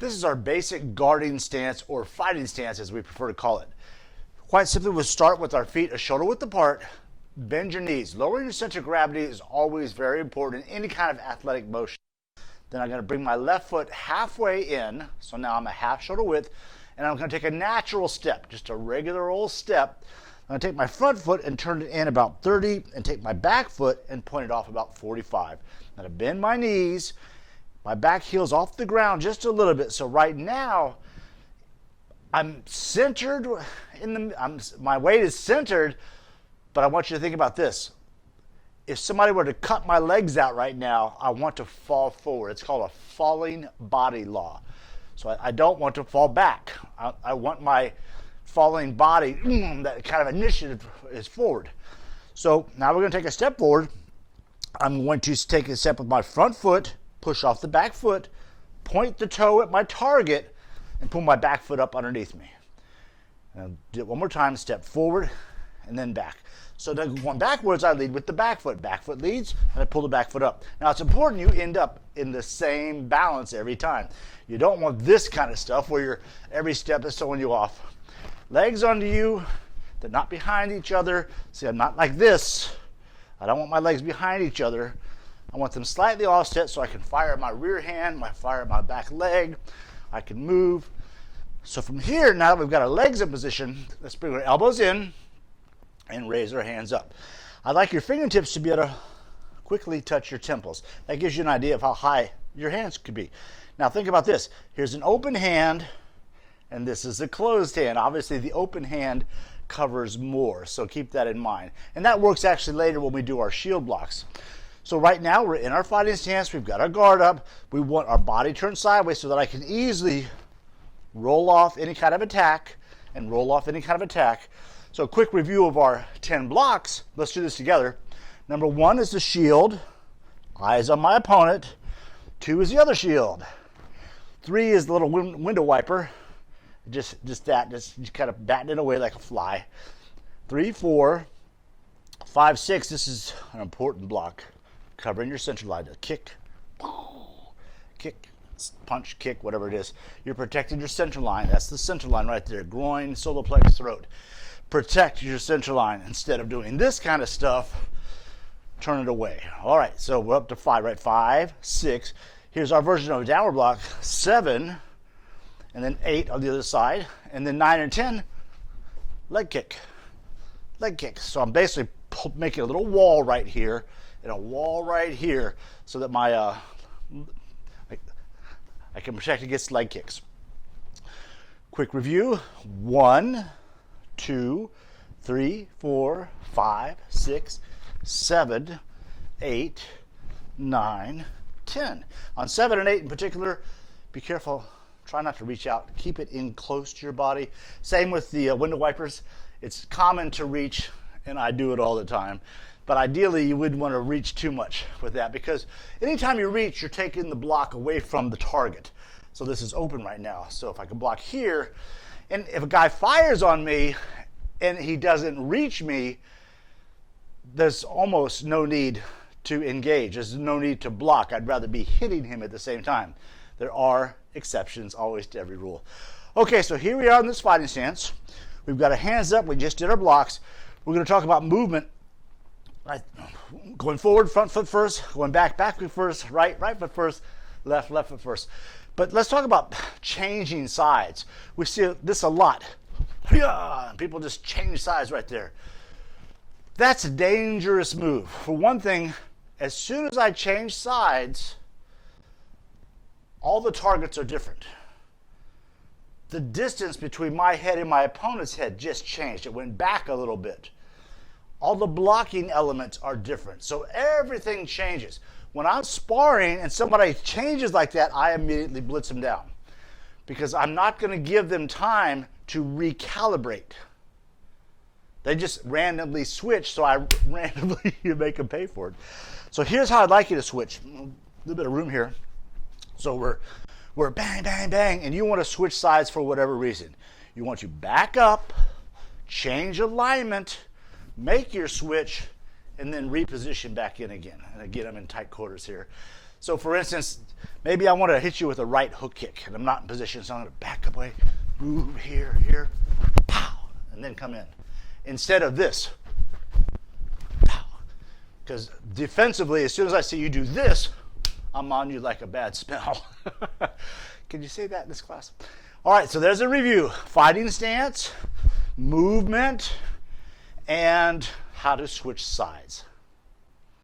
This is our basic guarding stance or fighting stance as we prefer to call it. Quite simply, we'll start with our feet a shoulder width apart, bend your knees. Lowering your center of gravity is always very important in any kind of athletic motion. Then I'm going to bring my left foot halfway in, so now I'm a half shoulder width, and I'm going to take a natural step, just a regular old step. I'm going to take my front foot and turn it in about 30 and take my back foot and point it off about 45. I'm going to bend my knees. My back heel's off the ground just a little bit. So right now, I'm centered my weight is centered, but I want you to think about this. If somebody were to cut my legs out right now, I want to fall forward. It's called a falling body law. So I don't want to fall back. I want my falling body, that kind of initiative is forward. So now we're going to take a step forward. I'm going to take a step with my front foot, push off the back foot, point the toe at my target, and pull my back foot up underneath me. And I'll do it one more time, step forward, and then back. So then going backwards, I lead with the back foot. Back foot leads, and I pull the back foot up. Now it's important you end up in the same balance every time. You don't want this kind of stuff where every step is throwing you off. Legs under you, they're not behind each other. See, I'm not like this. I don't want my legs behind each other. I want them slightly offset so I can fire my rear hand, fire my back leg. I can move. So from here, now that we've got our legs in position, let's bring our elbows in and raise our hands up. I'd like your fingertips to be able to quickly touch your temples. That gives you an idea of how high your hands could be. Now think about this. Here's an open hand, and this is a closed hand. Obviously, the open hand covers more, so keep that in mind. And that works actually later when we do our shield blocks. So right now we're in our fighting stance. We've got our guard up. We want our body turned sideways so that I can easily roll off any kind of attack and roll off any kind of attack. So a quick review of our 10 blocks. Let's do this together. Number 1 is the shield. Eyes on my opponent. 2 is the other shield. 3 is the little window wiper. Just kind of batting it away like a fly. 3, 4, 5, 6. This is an important block. Covering your central line. Kick, kick, punch, kick, whatever it is. You're protecting your central line. That's the central line right there. Groin, solar plexus, throat. Protect your central line. Instead of doing this kind of stuff, turn it away. All right, so we're up to 5, right? 5, 6. Here's our version of a downward block. 7, and then 8 on the other side. And then 9 and 10, leg kick. Leg kick. So I'm basically making a little wall right here and a wall right here so that my I can protect against leg kicks. Quick review. 1, 2, 3, 4, 5, 6, 7, 8, 9, 10. On 7 and 8 in particular, be careful. Try not to reach out. Keep it in close to your body. Same with the window wipers. It's common to reach, and I do it all the time. But ideally, you wouldn't want to reach too much with that because anytime you reach, you're taking the block away from the target. So this is open right now. So if I can block here, and if a guy fires on me and he doesn't reach me, there's almost no need to engage. There's no need to block. I'd rather be hitting him at the same time. There are exceptions always to every rule. Okay, so here we are in this fighting stance. We've got our hands up. We just did our blocks. We're going to talk about movement. Right. Going forward, front foot first. Going back, back foot first. Right foot first. Left foot first. But let's talk about changing sides. We see this a lot. People just change sides right there. That's a dangerous move. For one thing, as soon as I change sides, all the targets are different. The distance between my head and my opponent's head just changed. It went back a little bit. All the blocking elements are different. So everything changes. When I'm sparring and somebody changes like that, I immediately blitz them down because I'm not going to give them time to recalibrate. They just randomly switch, so I randomly make them pay for it. So here's how I'd like you to switch. A little bit of room here. So we're bang, bang, bang, and you want to switch sides for whatever reason. You want to back up, change alignment, make your switch, and then reposition back in again. And again, I'm in tight quarters here. So for instance, maybe I want to hit you with a right hook kick, and I'm not in position, so I'm going to back away, move here, pow, and then come in. Instead of this, pow. Because defensively, as soon as I see you do this, I'm on you like a bad smell. Can you say that in this class? All right, so there's a review. Fighting stance, movement, and how to switch sides.